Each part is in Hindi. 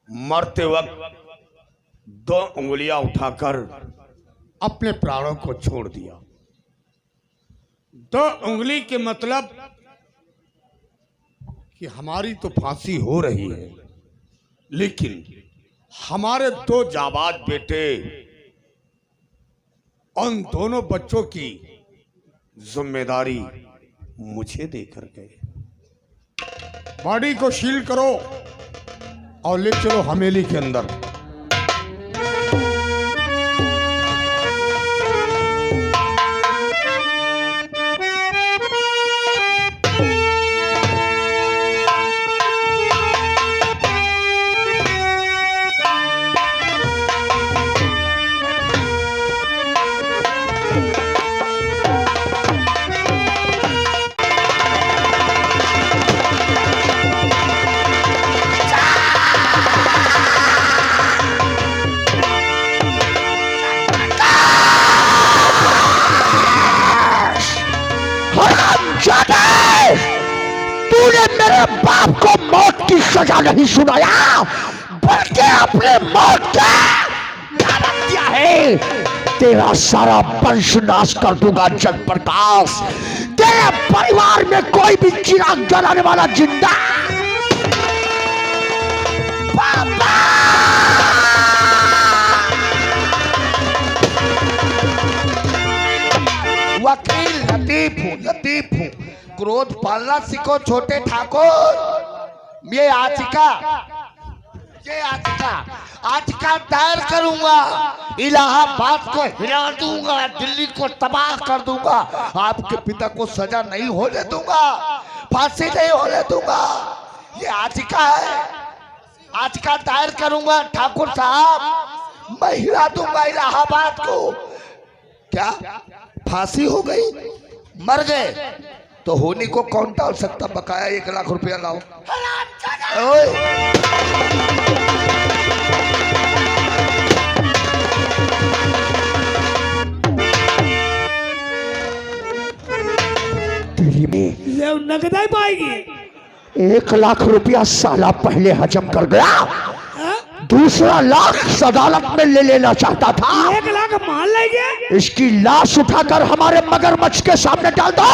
मरते वक्त 2 उंगलियां उठाकर अपने प्राणों को छोड़ दिया। 2 उंगली के मतलब कि हमारी तो फांसी हो रही है, लेकिन हमारे 2 जाबाज बेटे उन दोनों बच्चों की जिम्मेदारी मुझे देकर गए। बॉडी को शील करो और ले चलो हवेली के अंदर। तूने मेरे बाप को मौत की सजा नहीं सुनाया, बल्कि अपने मौत का दावत दिया है। तेरा सारा वंश नाश कर दूंगा जग प्रकाश। तेरे परिवार में कोई भी चिराग जलाने वाला जिंदा बाबा। वकील लतीफ हूँ, क्रोध पालना सीखो छोटे ठाकुर। ये याचिका दायर करूंगा, इलाहाबाद को हिला दूंगा, दिल्ली को तबाह कर दूंगा। आपके पिता को सजा नहीं होने दूंगा, फांसी नहीं होने दूंगा। ये याचिका है, याचिका दायर करूंगा ठाकुर साहब। मैं हिला दूंगा इलाहाबाद को। क्या फांसी हो गई, मर गए तो होनी को कौन टाल सकता? बकाया 1 लाख रुपया लाओ। तेरी में नगदाई पाएगी। 1 लाख रुपया साला पहले हजम कर गया, दूसरा लाख अदालत में ले लेना चाहता था। 1 लाख मान लेंगे। इसकी लाश उठाकर हमारे मगरमच्छ के सामने डाल दो।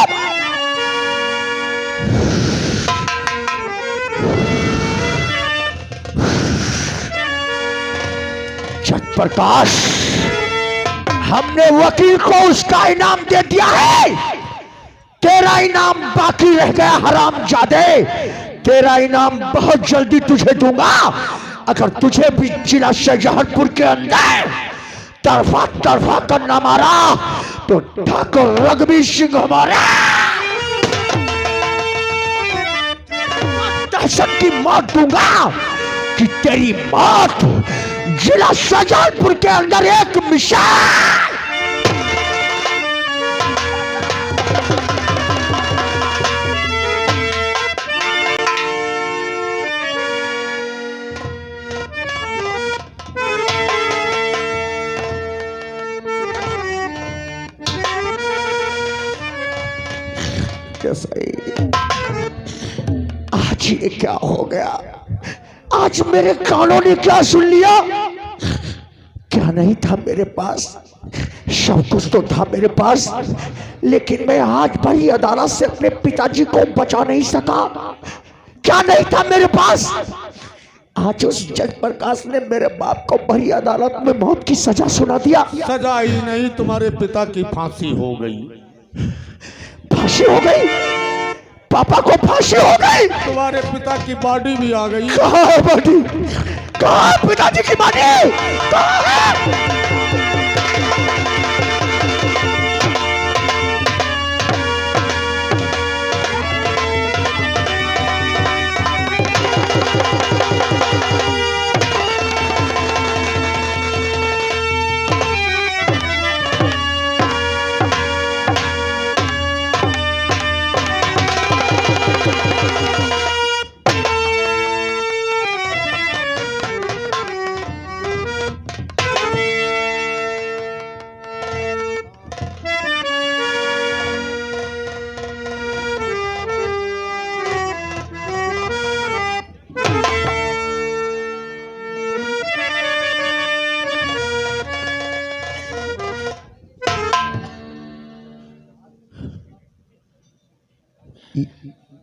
जग प्रकाश, हमने वकील को उसका इनाम दे दिया है। तेरा इनाम बाकी रह गया हरामजादे। तेरा इनाम बहुत जल्दी तुझे दूंगा। अगर तुझे भी जिला शाहजहांपुर के अंदर तरफा करना मारा तो ठाकुर रघुवीर सिंह हमारा दहशत की मौत दूंगा कि तेरी मौत जिला शाहजहांपुर के अंदर एक मिसाल। आज ये क्या हो गया? आज मेरे कानों ने क्या सुन लिया? क्या नहीं था मेरे पास? सब कुछ तो था मेरे पास, लेकिन मैं आज भरी अदालत से अपने पिताजी को बचा नहीं सका। क्या नहीं था मेरे पास? आज उस जग प्रकाश ने मेरे बाप को भरी अदालत में मौत की सजा सुना दिया। सजा ही नहीं, तुम्हारे पिता की फांसी हो गई। फांसी हो गई? पापा को फांसी हो गई? तुम्हारे पिता की बॉडी भी आ गई। कहाँ है बॉडी? कहाँ है पिताजी की बॉडी? कहाँ है?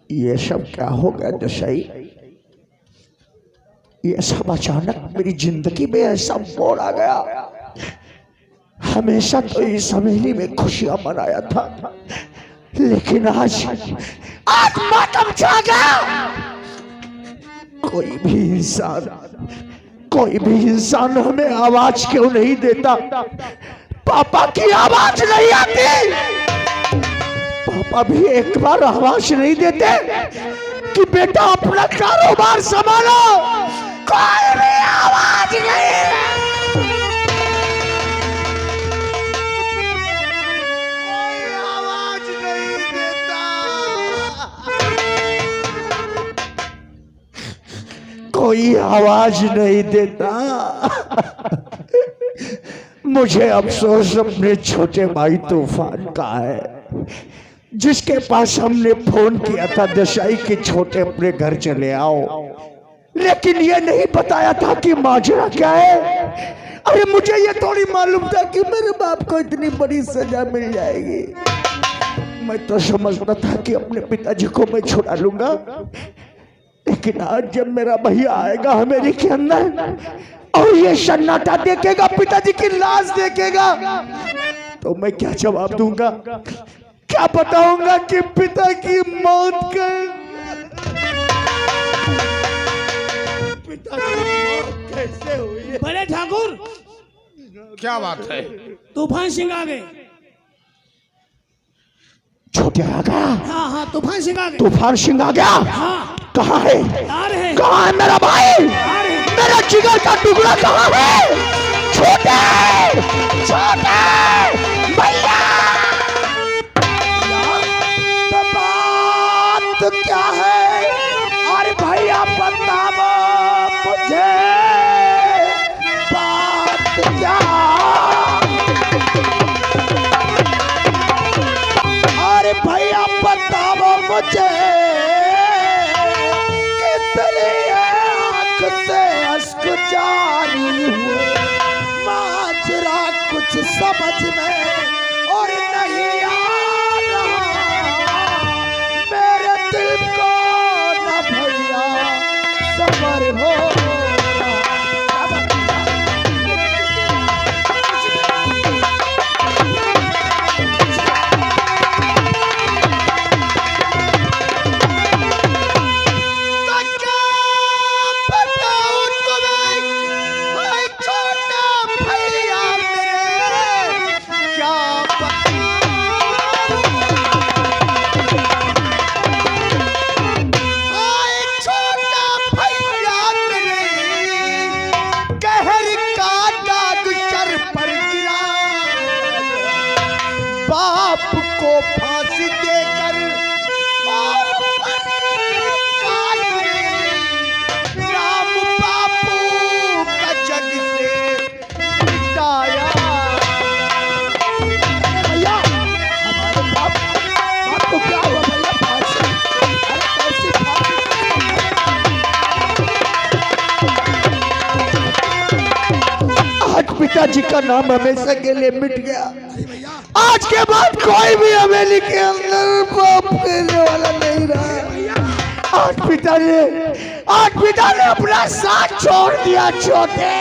ये सब क्या हो गया दशाई? ये सब अचानक मेरी जिंदगी में ऐसा मोड़ आ गया। हमेशा तो इस हवेली में खुशियां मनाया था, लेकिन आज मातम छा गया। कोई भी इंसान हमें आवाज क्यों नहीं देता? पापा की आवाज नहीं आती? पापा भी एक बार आवाज नहीं देते कि बेटा अपना कारोबार संभालो? कोई भी आवाज नहीं। कोई आवाज नहीं देता। मुझे अफसोस अपने छोटे भाई तूफान का है, जिसके पास हमने फोन किया था दशाई के छोटे अपने घर चले आओ, लेकिन ये नहीं बताया था कि माजरा क्या है। अरे मुझे ये थोड़ी मालूम था कि मेरे बाप को इतनी बड़ी सजा मिल जाएगी। मैं तो समझता था कि अपने पिताजी को मैं छुड़ा लूंगा, लेकिन आज जब मेरा भैया आएगा हवेली के अंदर और ये सन्नाटा देखेगा, पिताजी की लाश देखेगा, तो मैं क्या जवाब दूंगा? क्या बताऊंगा कि पिता की मौत कैसे हुई? बड़े ठाकुर, क्या बात है? तूफान सिंह आ गए। छोटे आ गया? हाँ हाँ, तूफान सिंह आ गए। तूफान सिंह आ गया? हाँ। कहाँ है? आ रहे हैं। कहाँ है मेरा भाई? मेरा जिगर का टुकड़ा कहाँ है? छोटे भैया, तो बात क्या है? अरे भैया बताओ मुझे, बात क्या? अरे भैया बताओ मुझे, आंख से अश्क जारी हुए, माजरा कुछ समझ में और नहीं आ रहा। मेरे दिल को न भैया सबर हो को फांसी देकर राम बापू का जग से मिटाया। भैया हमारे बाप को क्या हुआ भैया? फांसी? अरे कैसी फांसी? आज पिताजी का नाम हमेशा के लिए मिट गया। आज के बाद कोई भी हवेली के अंदर बाप खेलने वाला नहीं रहा। आज पिता ने अपना साथ छोड़ दिया। छोटे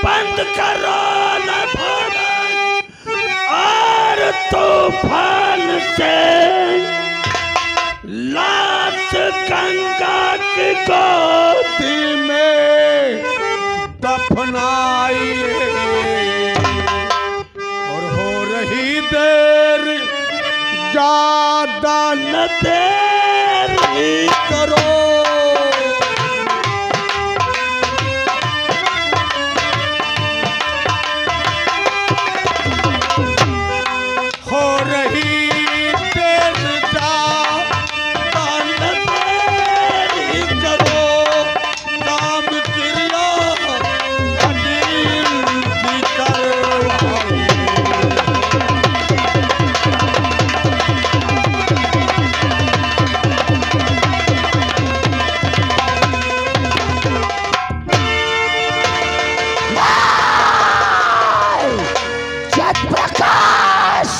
बंद करो न और तूफान से लाश गंगा की गोदी में दफनाई और हो रही देर, ज्यादा न देरी करो।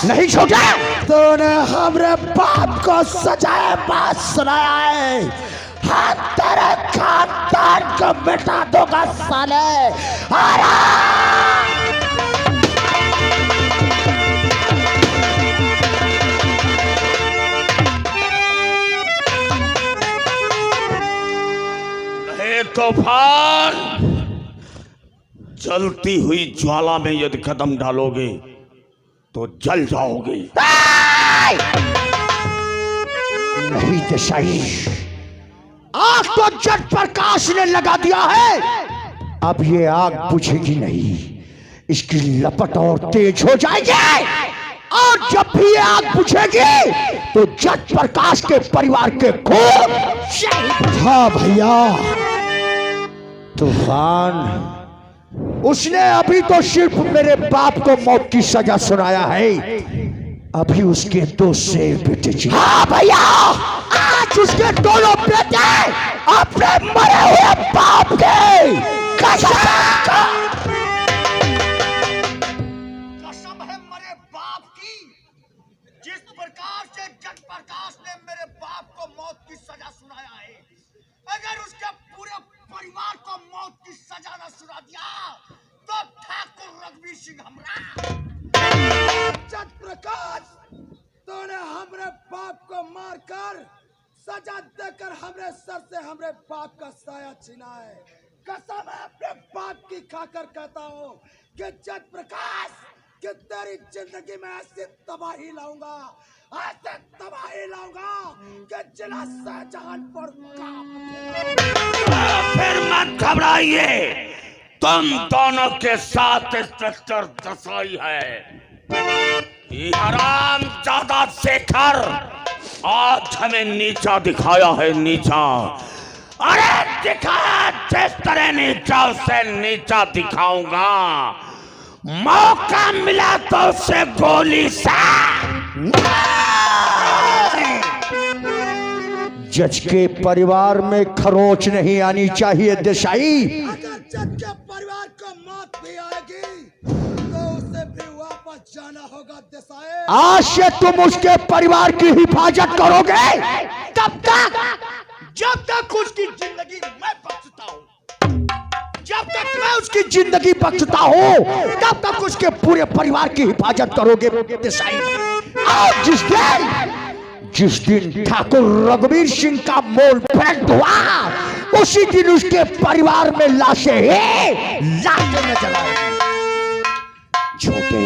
नहीं छोटा, तूने हमरे बाप को सजाए बात सुनाया है। हाँ, तेरे खानदान को मिटा दूंगा साले। तूफान, जलती हुई ज्वाला में यदि कदम डालोगे तो जल जाओगे। नहीं देसाई, आग तो जट प्रकाश ने लगा दिया है, अब ये आग बुझेगी नहीं, इसकी लपट और तेज हो जाएगी। और जब भी ये आग बुझेगी तो जट प्रकाश के परिवार के खून शहीद। हाँ भैया, तूफान, उसने अभी तो सिर्फ मेरे बाप को मौत की सजा सुनाया है, अभी उसके 2 शेर बेटे जी। हाँ भैया, आज उसके दोनों बेटे अपने मरे हुए बाप के कसम है मरे बाप की। जिस प्रकार से जट प्रकाश ने मेरे बाप को मौत की सजा सुनाया है, अगर उसके पूरे परिवार को मौत की सजा न सुना दिया तो ठाकुर रघुवीर सिंह हमरा। जट प्रकाश, तूने हमरे बाप को मारकर सजा देकर हमरे सर से हमरे बाप का साया छीना है। कसम है अपने बाप की खाकर कहता हूँ कि जट प्रकाश, कि तेरी जिंदगी में ऐसी तबाही लाऊंगा, ऐसे तबाही लाऊंगा कि जिला शाहजहांपुर कांप। फिर मत घबराइए, तुम दोनों के साथ इंस्पेक्टर दसाई है। ये हराम ज्यादा शेखर आज हमें नीचा दिखाया है, नीचा। अरे दिखाया, जिस तरह नीचा उसे नीचा दिखाऊंगा। मौका मिला तो उसे गोली से। जज के परिवार में खरोच नहीं आनी चाहिए देसाई। अगर जज के परिवार को मौत भी आएगी तो उसे भी वापस जाना होगा देसाई। आज से तुम उसके परिवार की हिफाजत करोगे, तब तक जब तक उसकी जिंदगी मैं बचता हूँ, जब तक मैं उसकी जिंदगी बख्शता हूँ, तब तक उसके पूरे परिवार की हिफाजत करोगे देसाई। और जिस दिन ठाकुर रघुवीर सिंह का मोल फेंक हुआ, उसी दिन उसके परिवार में लाशें नजर आएंगी। छोटे,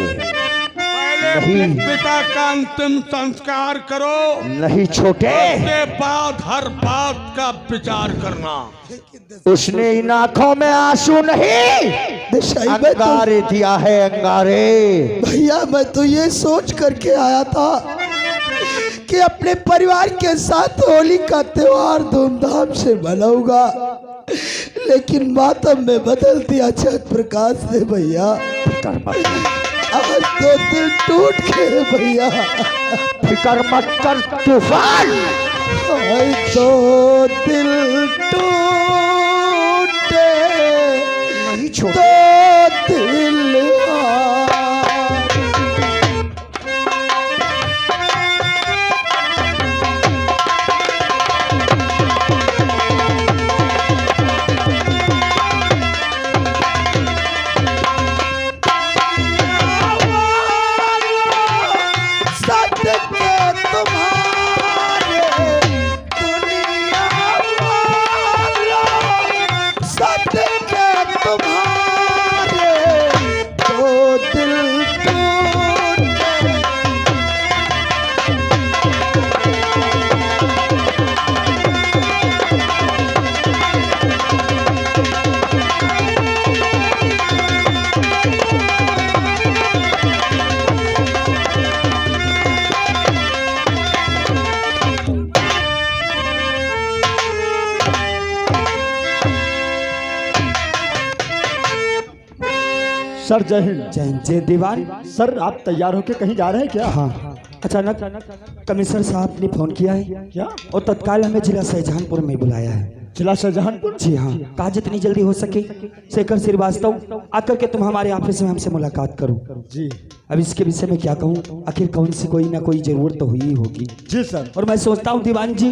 नहीं, पिता का अंतिम संस्कार करो, नहीं छोटे, उसके बाद हर बात का विचार करना। उसने इन आंखों में आंसू नहीं, अंगारे दिया है, अंगारे। भैया, मैं तो ये सोच करके आया था कि अपने परिवार के साथ होली का त्योहार धूमधाम से मनाऊंगा, लेकिन मातम में बदल दिया जट प्रकाश ने भैया। आज तो दिल टूट गए भैया। फिकर मत कर तूफान, आज तो दिल टूटे, नहीं तो दिल सर जय हिंद। जय दीवान। सर आप तैयार होके कहीं जा रहे हैं क्या? हाँ। अचानक कमिश्नर साहब ने फोन किया है क्या? और तत्काल हमें जिला शाहजहांपुर में बुलाया है। जिला शाहजहांपुर। जी हाँ, कहा जितनी जल्दी हो सके शेखर श्रीवास्तव आकर के तुम हमारे ऑफिस में हमसे मुलाकात करो। जी अब इसके विषय में क्या कहूँ, आखिर कौन सी कोई ना कोई जरूरत तो हुई ही होगी। जी सर। और मैं सोचता हूँ दीवान जी,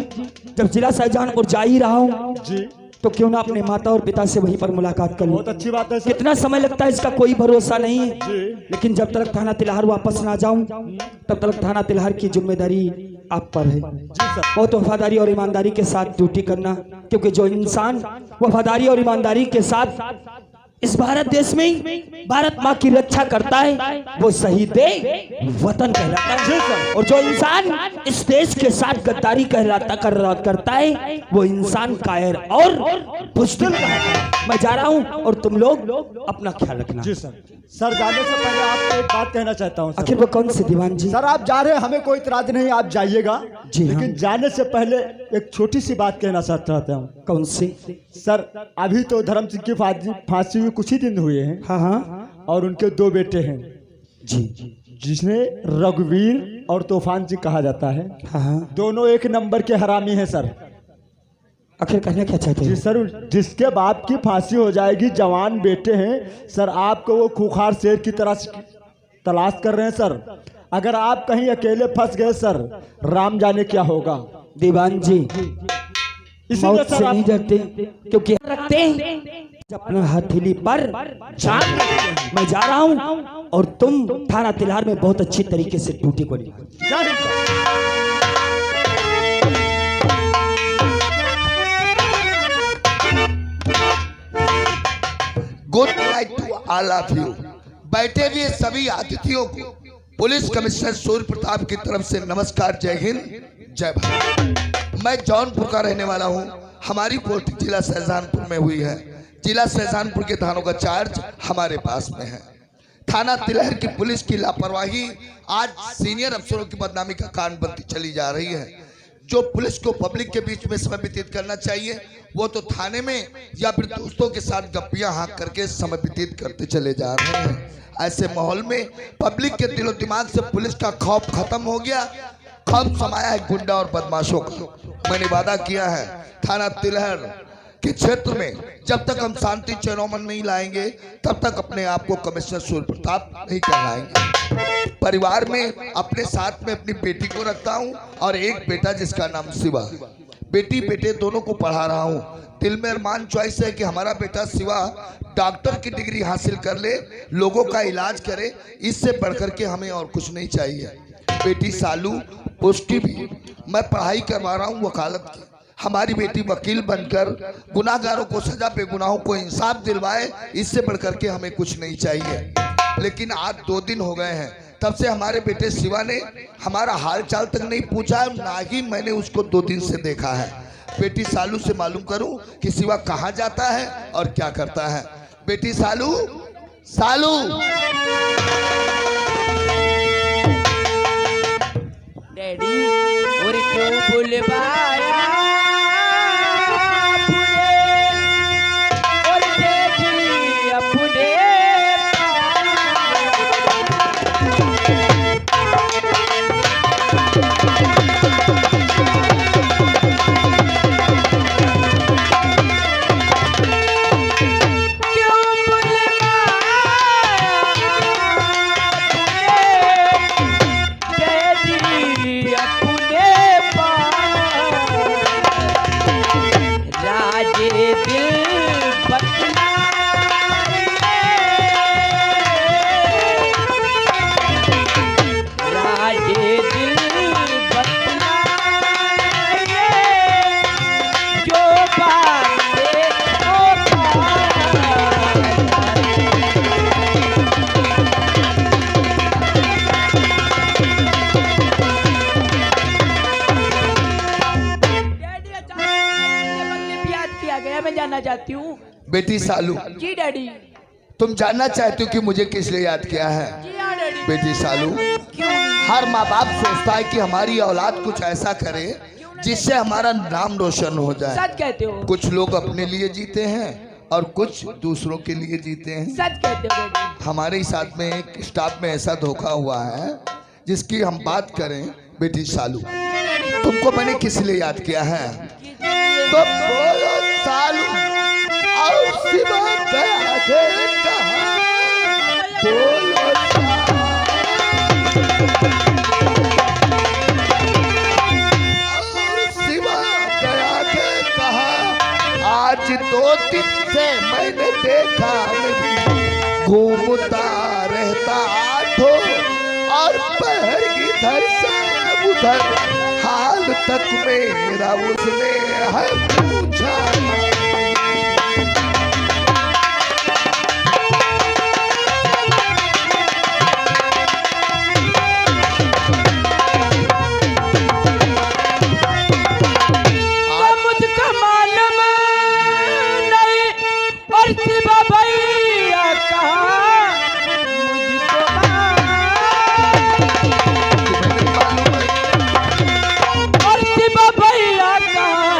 जब जिला शाहजहांपुर जा ही रहा हूँ जी तो क्यों ना अपने माता और पिता से वहीं पर मुलाकात कर लूं। बहुत अच्छी बात है सर। कितना समय लगता है इसका कोई भरोसा नहीं है, जी लेकिन जब तक थाना तिलहार वापस ना जाऊं तब तक थाना तिलहार की जिम्मेदारी आप पर है। जी सर। बहुत वफादारी और ईमानदारी के साथ ड्यूटी करना, क्योंकि जो इंसान वफादारी और ईमानदारी के साथ इस भारत देश में भारत माँ की रक्षा करता है वो शहीद वतन कहलाता है। और जो इंसान इस देश के साथ गद्दारी करता है वो इंसान कायर और बुज़दिल कहलाता है। मैं जा रहा हूँ और तुम लोग अपना ख्याल रखना। जी सर। सर जाने से पहले आपको एक बात कहना चाहता हूँ। आखिर वो कौन से दीवान जी? सर आप जा रहे हैं, हमें कोई इतराज नहीं, आप जाइएगा। जी हाँ। लेकिन जाने से पहले एक छोटी सी बात कहना चाहता हूँ। कौन सी? सर अभी तो धर्म सिंह की फांसी हुई कुछ ही दिन हुए हैं। हाँ हाँ। और उनके 2 बेटे हैं जी, जिसने रघुवीर और तूफान जी कहा जाता है। हाँ हाँ। दोनों एक नंबर के हरामी हैं सर। आखिर कहना क्या चाहते जी हैं? सर, जिसके बाप की फांसी हो जाएगी, जवान बेटे हैं सर, आपको वो खूंखार शेर की तरह तलाश कर रहे हैं सर। अगर आप कहीं अकेले फंस गए सर, राम जाने क्या होगा। दीवान जी इसीलिए मौत सर से नहीं आप डरते, क्योंकि रखते हैं अपना हथेली पर जान रखते हैं। मैं जा रहा हूँ और तुम थाना तिलहार में बहुत अच्छी तरीके से ड्यूटी को निभाओ। जय Hind sir. Good night to all of you. बैठे हुए सभी अतिथियों को पुलिस कमिश्नर सूर्य प्रताप की तरफ से नमस्कार, जय हिंद, जय भारत। मैं जौनपुर का रहने वाला हूं। हमारी पोस्टिंग जिला शाहजहांपुर में हुई है। जिला शाहजहांपुर के थानों का चार्ज हमारे पास में है। थाना तिलहर की पुलिस की लापरवाही आज सीनियर अफसरों की बदनामी का कारण बनती चली जा रही है। जो पुलिस को पब्लिक के बीच में समय व्यतीत करना चाहिए वो तो थाने में या फिर दोस्तों के साथ गप्पियां हाँक करके समय व्यतीत करते चले जा रहे हैं। ऐसे माहौल में पब्लिक के दिलो दिमाग से पुलिस का खौफ खत्म हो गया। खौफ समाया है गुंडा और बदमाशों का। मैंने वादा किया है थाना तिलहर के क्षेत्र में जब तक हम शांति चैनोमन नहीं लाएंगे तब तक अपने आप को कमिश्नर सूर्य प्रताप नहीं कहलाएंगे। परिवार में अपने साथ में अपनी बेटी को रखता हूं और एक बेटा जिसका नाम शिवा। बेटी बेटे दोनों को पढ़ा रहा हूं। दिल में अरमान चॉइस है कि हमारा बेटा शिवा डॉक्टर की डिग्री हासिल कर ले, लोगों का इलाज करे। इससे बढ़कर के हमें और कुछ नहीं चाहिए। बेटी सालू पोस्टी भी मैं पढ़ाई करवा रहा हूँ वकालत की। हमारी बेटी वकील बनकर गुनाहगारों को सजा पे गुनाहों को इंसाफ दिलवाए। इससे बढ़कर के हमें कुछ नहीं चाहिए। लेकिन आज 2 दिन हो गए हैं तब से हमारे बेटे शिवा ने हमारा हाल चाल तक नहीं पूछा, ना ही मैंने उसको 2 दिन से देखा है। बेटी सालू से मालूम करूं कि शिवा कहाँ जाता है और क्या करता है। बेटी सालू, सालू डैडी और क्यों बुलवाया और देखी अपने जानना चाहती हूँ। बेटी सालू, जी डैडी। तुम जानना चाहती हो कि मुझे किस लिए याद किया है? जी हाँ डैडी। बेटी सालू, क्यों नहीं? हर माँ बाप सोचता है कि हमारी औलाद कुछ ऐसा करे जिससे हमारा नाम रोशन हो जाए। सच कहते हो। कुछ लोग अपने लिए जीते हैं और कुछ दूसरों के लिए जीते हैं। सच कहते हो डैडी। हमारे साथ में एक स्टाफ में ऐसा धोखा हुआ है जिसकी हम बात करें। बेटी सालू, तुमको मैंने किस लिए याद किया है? तो बोलो सालू और शिवा गया थे कहाँ बोलो और शिवा गया थे कहाँ आज 2 दिन से मैंने देखा नहीं घूमता रहता आठो और पैर इधर से उधर हाल तक मेरा उसने है पूछा मुझको मालूम नहीं और शिवा भैया कहाँ मुझको और शिवा भैया कहाँ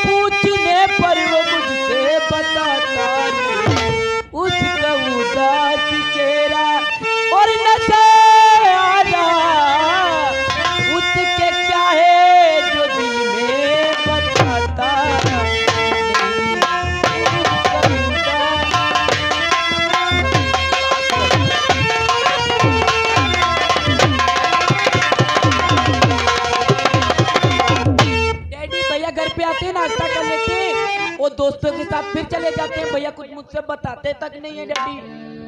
पूछने पर वो मुझसे बताता नहीं उसका उदास चेहरा और नजारा उसके क्या है जो दिल में बताता नहीं उसका उदास डैडी भैया घर पे आते हैं नाश्ता कर लेते हैं वो दोस्तों के साथ फिर चले जाते हैं भैया कुछ मुझसे बताते तक नहीं है डैडी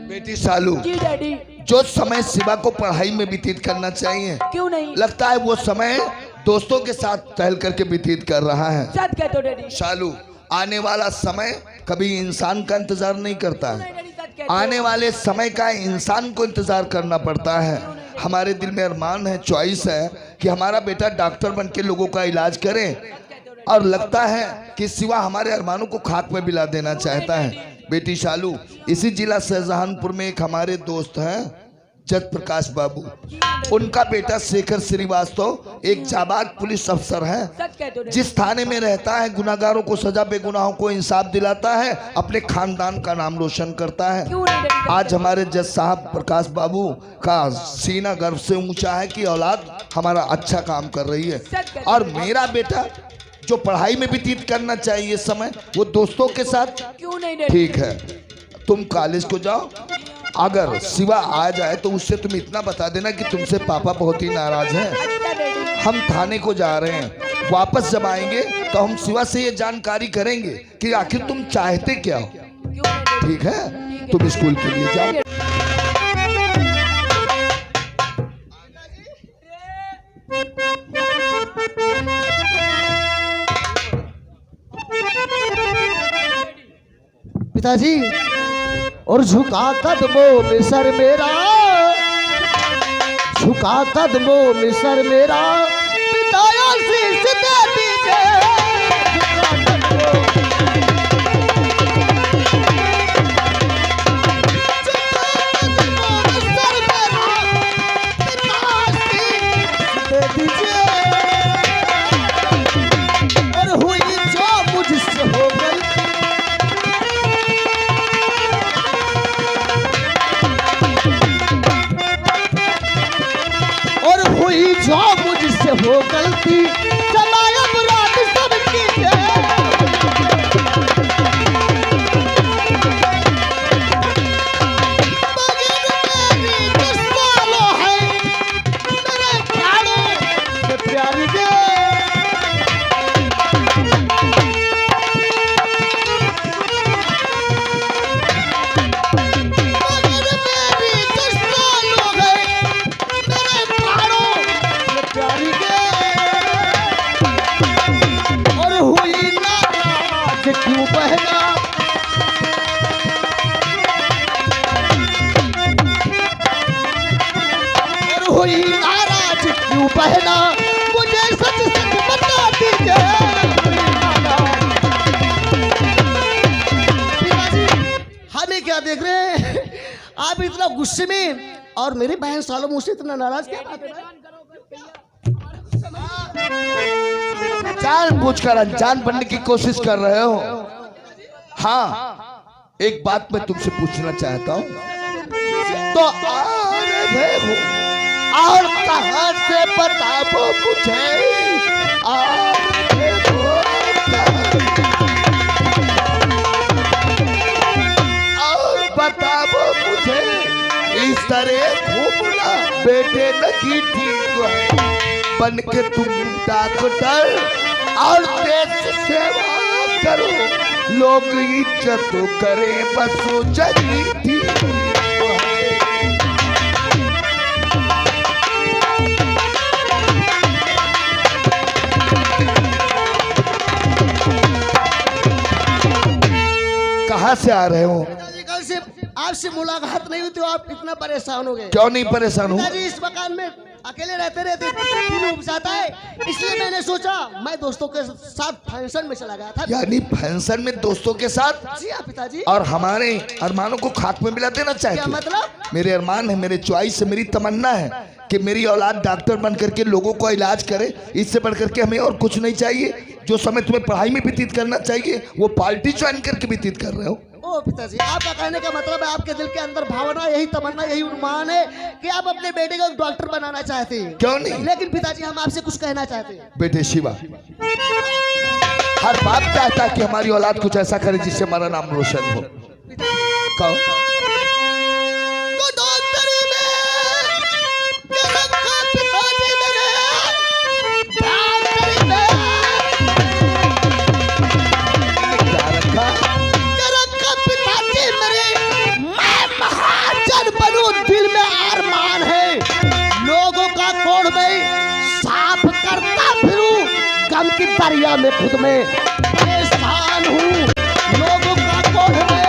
बेटी सालू जी डैडी जो समय शिवा को पढ़ाई में व्यतीत करना चाहिए क्यों नहीं लगता है वो समय दोस्तों के साथ टहल करके व्यतीत कर रहा है सच कहते हो डैडी सालू आने वाला समय कभी इंसान का इंतजार नहीं करता है डैडी सच कहते हो आने वाले समय का इंसान को इंतजार करना पड़ता है हमारे दिल में अरमान है चॉइस है कि हमारा बेटा डॉक्टर बन के लोगों का इलाज करे और लगता है कि शिवा हमारे अरमानों को खाक में मिला देना चाहता है बेटी शालू इसी जिला शाहजहानपुर में एक हमारे दोस्त हैं जत प्रकाश बाबू उनका बेटा शेखर श्रीवास्तव एक जाबाज पुलिस अफसर है सच कहते हो डैडी जिस थाने में रहता है गुनाहगारों को सजा बेगुनाहों को इंसाफ दिलाता है अपने खानदान का नाम रोशन करता है क्यों नहीं डैडी आज हमारे जज साहब प्रकाश बाबू का सीना गर्व से ऊंचा है कि औलाद हमारा अच्छा काम कर रही है और मेरा बेटा जो पढ़ाई में व्यतीत करना चाहिए समय वो दोस्तों के साथ क्यों नहीं डैडी ठीक है तुम कॉलेज को जाओ अगर शिवा आ जाए तो उससे तुम इतना बता देना कि तुमसे पापा बहुत ही नाराज हैं अच्छा डैडी हम थाने को जा रहे हैं वापस जब आएंगे तो हम शिवा से ये जानकारी करेंगे कि आखिर तुम चाहते क्या हो क्यों नहीं डैडी ठीक है तुम स्कूल के लिए जाओ पिताजी और झुका कदमों में सर मेरा झुका कदमों में सर मेरा पिताया शीश दे दीजिए और हुई जो मुझसे हो गई और हुई जो मुझसे हो गलती चलाया मुराद सबकी प्यारी दे और हुई नाराज क्यों बहना और हुई नाराज क्यों बहना मुझे सच सच बता दीजिए हमें क्या देख रहे हैं आप इतना गुस्से में और मेरी बहन सालों मुझसे इतना नाराज क्या बात है जानबूझकर अनजान बनने की कोशिश कर रहे हो हाँ एक बात मैं तुमसे पूछना चाहता हूँ तो आ रहे हो और कहाँ से बताओ मुझे आ रहे हो कहाँ सरे घूमना बेटे नहीं ठीक है। बन के तुम डॉक्टर और देश सेवा करो, लोग इज्जत करे बस जगी ठीक है। कहाँ से आ रहे हो? कल से आपसे मुलाकात नहीं हुई तो आप इतना परेशान हो गए। क्यों नहीं परेशान हूँ? पिताजी इस मकान में अकेले रहते रहते दिल उब जाता है, इसलिए मैंने सोचा मैं दोस्तों के साथ फंक्शन में चला गया था। यानी फंक्शन में दोस्तों के साथ? जी हाँ पिताजी। और हमारे अरमानों को खाक में मिला देना चाहते? क्या मतलब? मेरे अरमान है, मेरे च्वाइस है, मेरी तमन्ना है कि मेरी औलाद डॉक्टर बन करके लोगों को इलाज करे। इससे बढ़ करके हमें और कुछ नहीं चाहिए। जो समय तुम्हें पढ़ाई में व्यतीत करना चाहिए वो पार्टी ज्वाइन करके व्यतीत कर रहे हो। ओ पिताजी, आपका कहने का मतलब है आपके दिल के अंदर भावना, यही तमन्ना, यही उन्मान है कि आप अपने बेटे को डॉक्टर बनाना चाहते हैं। क्यों नहीं? लेकिन पिताजी हम आपसे कुछ कहना चाहते हैं। बेटे शिवा, हर बाप चाहता है कि हमारी औलाद कुछ ऐसा करे जिससे हमारा नाम रोशन हो। कहो। तो डॉक्टरी में क्या रखा पिताजी मेरे? डॉक्टरी में क्या रखा? क्या रखा पिताजी मेरे? मैं महाजन बनूं, दिल में अरमान है। लोगों का कोड़ में साफ करता फिरूं, गम की दरिया में खुद में परेशान हूँ। लोगों का कोड़ में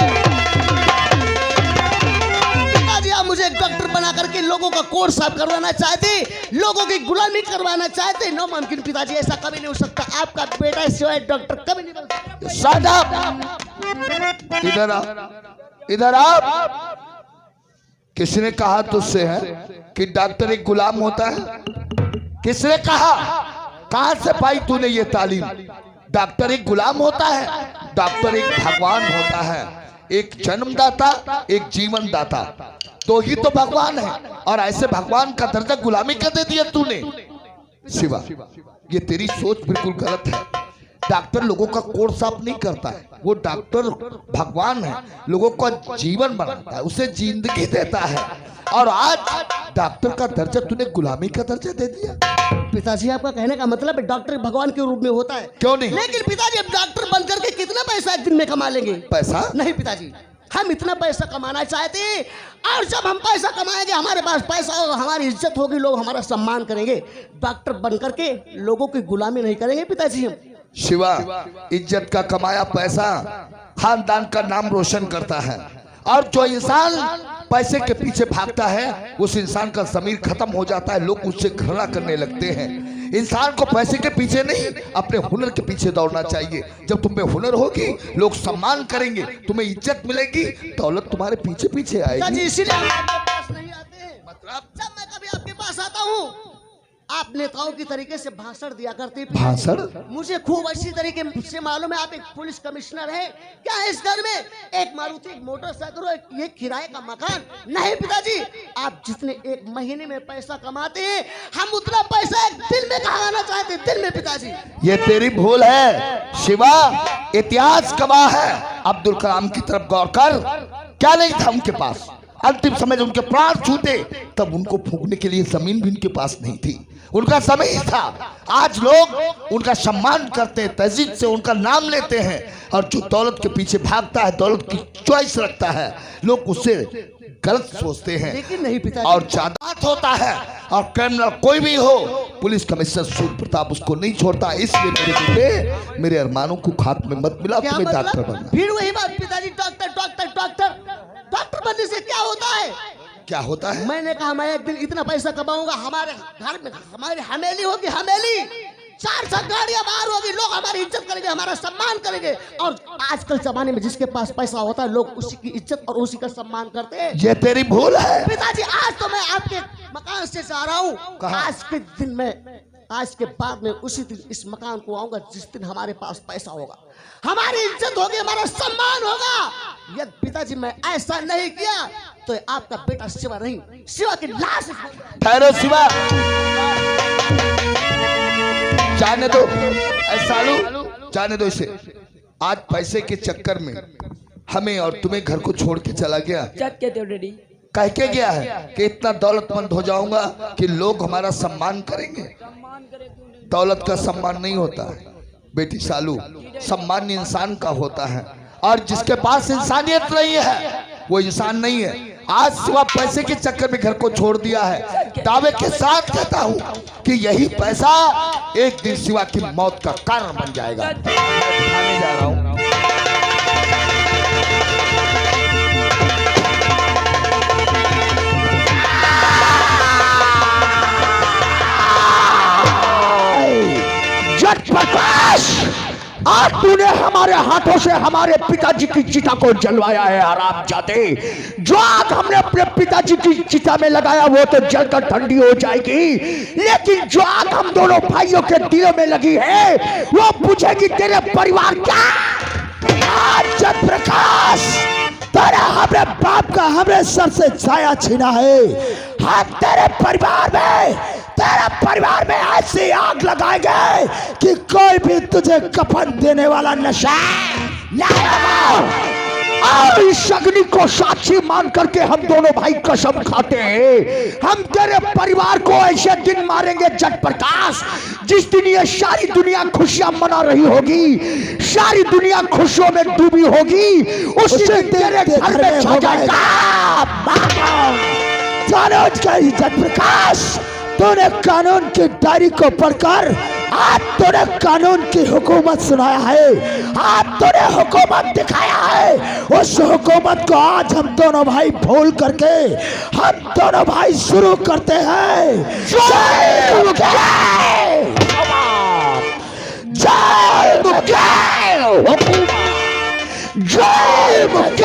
पिताजी आप मुझे डॉक्टर बना करके लोगों का कोड साफ करवाना चाहते, लोगों की गुलामी करवाना चाहते। नामुमकिन पिताजी, ऐसा कभी नहीं हो सकता। आपका बेटा सिवाय डॉक्टर कभी नहीं बन सकता। Shut up! इधर आप, इधर आप। किसने कहा तुझसे है कि डॉक्टर एक गुलाम होता है? किसने कहा? कहां से पाई तूने ये तालीम? डॉक्टर एक गुलाम होता है? डॉक्टर एक भगवान होता है, एक जन्मदाता, एक जीवन दाता। तो ही तो भगवान है, और ऐसे भगवान का दर्जा गुलामी कर दे दिया तूने। शिवा, ये तेरी सोच बिल्कुल गलत है। डॉक्टर लोगों का कोड साफ नहीं करता है, वो डॉक्टर भगवान है, लोगों का जीवन बनाता है, उसे जिंदगी देता है। और आज डॉक्टर का दर्जा तूने गुलामी का दर्जा दे दिया। पिताजी आपका कहने का मतलब है डॉक्टर भगवान के रूप में होता है? क्यों नहीं? लेकिन पिताजी अब डॉक्टर बन करके कितना पैसा एक दिन में कमा लेंगे? पैसा नहीं पिताजी, हम इतना पैसा कमाना चाहते हैं, और जब हम पैसा कमाएंगे, हमारे पास पैसा होगा, हमारी इज्जत होगी, लोग हमारा सम्मान करेंगे। डॉक्टर बन करके लोगों की गुलामी नहीं करेंगे पिताजी हम। शिवा, इज्जत का कमाया पैसा खानदान का नाम रोशन करता है, और जो इंसान पैसे के पीछे भागता है उस इंसान का ज़मीर खत्म हो जाता है, लोग उससे घृणा करने लगते हैं। इंसान को पैसे के पीछे नहीं, अपने हुनर के पीछे दौड़ना चाहिए। जब तुम में हुनर होगी, लोग सम्मान करेंगे, तुम्हें इज्जत मिलेगी, दौलत तुम्हारे पीछे पीछे आएगी। इसीलिए आपके पास नहीं आते हैं। मतलब जब मैं कभी आपके पास आता हूँ, आप नेताओं की तरीके से भाषण दिया करते हैं। भाषण? मुझे खूब अच्छी तरीके से मालूम है, आप एक पुलिस कमिश्नर हैं। क्या है इस घर में? एक मारुति, एक मोटरसाइकिल, एक किराए का मकान? नहीं पिताजी, आप जितने एक महीने में पैसा कमाते हैं, हम उतना पैसा एक दिन में कमाना चाहते हैं, दिन में पिताजी। ये तेरी भूल है शिवा, इतिहास गवाह है। अब्दुल कलाम की तरफ गौर कर, क्या नहीं था उनके पास? अंतिम समय जब उनके प्राण छूटे तब उनको फूंकने के लिए जमीन भी उनके पास नहीं थी, उनका समय ही था। आज लोग उनका सम्मान करते हैं, तहजीब से उनका नाम लेते हैं, और जो दौलत के पीछे भागता है, दौलत की चॉइस रखता है, लोग उससे गलत सोचते हैं। लेकिन नहीं पिताजी, और जायदाद होता है, और क्रिमिनल कोई भी हो, पुलिस कमिश्नर सूर्य प्रताप उसको नहीं छोड़ता। इसलिए मेरे बेटे, मेरे अरमानों को खात में मत मिला, तुम्हें डॉक्टर बनना। फिर वही बात पिताजी, डॉक्टर डॉक्टर डॉक्टर डॉक्टर बनने से क्या होता है? क्या होता है? मैंने कहा मैं एक दिन इतना पैसा कमाऊंगा, हमारे घर में हमारी हवेली होगी, हवेली 4 गाड़ियां बाहर होगी, लोग हमारी इज्जत करेंगे, हमारा सम्मान करेंगे। और आजकल जमाने में जिसके पास पैसा होता है, लोग उसी की इज्जत और उसी का सम्मान करते हैं। ये तेरी भूल है पिताजी। आज तो मैं आपके मकान से जा रहा हूँ, आज के दिन में, आज के बाद में उसी दिन इस मकान को आऊंगा जिस दिन हमारे पास पैसा होगा, हमारी इज्जत होगी, हमारा सम्मान होगा। यदि पिताजी मैं ऐसा नहीं किया तो आपका बेटा शिवा नहीं, शिवा की लाश। ठहरो शिवा, जाने दो ऐसा जाने दो इसे। आज पैसे के चक्कर में हमें और तुम्हें घर को छोड़ के चला गया। क्या कहते हो डैडी? कह के गया है कि इतना दौलतमंद हो जाऊंगा कि लोग हमारा सम्मान करेंगे। दौलत का सम्मान नहीं होता है बेटी सालू, सम्मान इंसान का होता है, और जिसके पास इंसानियत नहीं है वो इंसान नहीं है। आज सिवा पैसे के चक्कर में घर को छोड़ दिया है। दावे के साथ कहता हूँ कि यही पैसा एक दिन सिवा की मौत का कारण बन जाएगा। मैं दिखाने जा रहा हूँ। जट प्रकाश, आज तूने हमारे हाथों से हमारे पिताजी की चिता को जलवाया है हरामजादे। जो आग हमने अपने पिताजी की चिता में लगाया वो तो जलकर ठंडी हो जाएगी, लेकिन जो आग हम दोनों भाइयों के दिलों में लगी है वो पूछेगी तेरे परिवार क्या। आज जट प्रकाश, तेरे हमारे बाप का हमारे सर से छाया छीना है। हम तेरे परिवार में ऐसी आग लगाएंगे कि कोई भी तुझे कफन देने वाला नशा और इस अग्नि को साक्षी मान करके हम दोनों भाई कसम खाते हैं, हम तेरे परिवार को ऐसे दिन मारेंगे जट प्रकाश, जिस दिन ये सारी दुनिया खुशियां मना रही होगी, सारी दुनिया खुशियों में डूबी होगी, उस दिन तेरे घर में छा जाएगा जट प्रकाश। तूने कानून की डायरी को पढ़कर आज तूने कानून की हुकूमत सुनाया है, आज तूने हुकूमत दिखाया है। उस हुकूमत को आज हम दोनों भाई भूल करके हम दोनों भाई शुरू करते हैं। जय मुगल, जय मुगल, जय मुगल।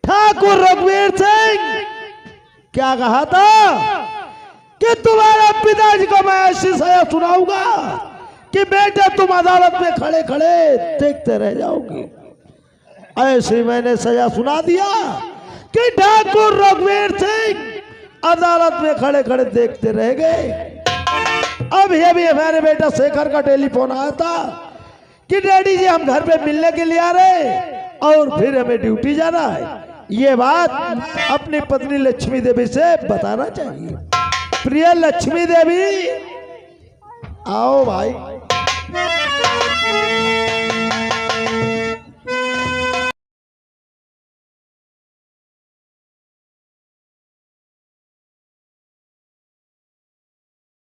ठाकुर रघुवीर सिंह, क्या कहा था कि तुम्हारे पिताजी को मैं ऐसी सजा सुनाऊंगा कि बेटे तुम अदालत में खड़े खड़े देखते रह जाओगे। ऐसी मैंने सजा सुना दिया कि ठाकुर रघुवीर सिंह अदालत में खड़े खड़े देखते रह गए। अभी हमारे बेटा शेखर का टेलीफोन आया था कि डैडी जी हम घर पे मिलने के लिए आ रहे और फिर हमें ड्यूटी जाना है। ये बात अपनी पत्नी लक्ष्मी देवी से बताना चाहिए। प्रिय लक्ष्मी देवी, आओ भाई।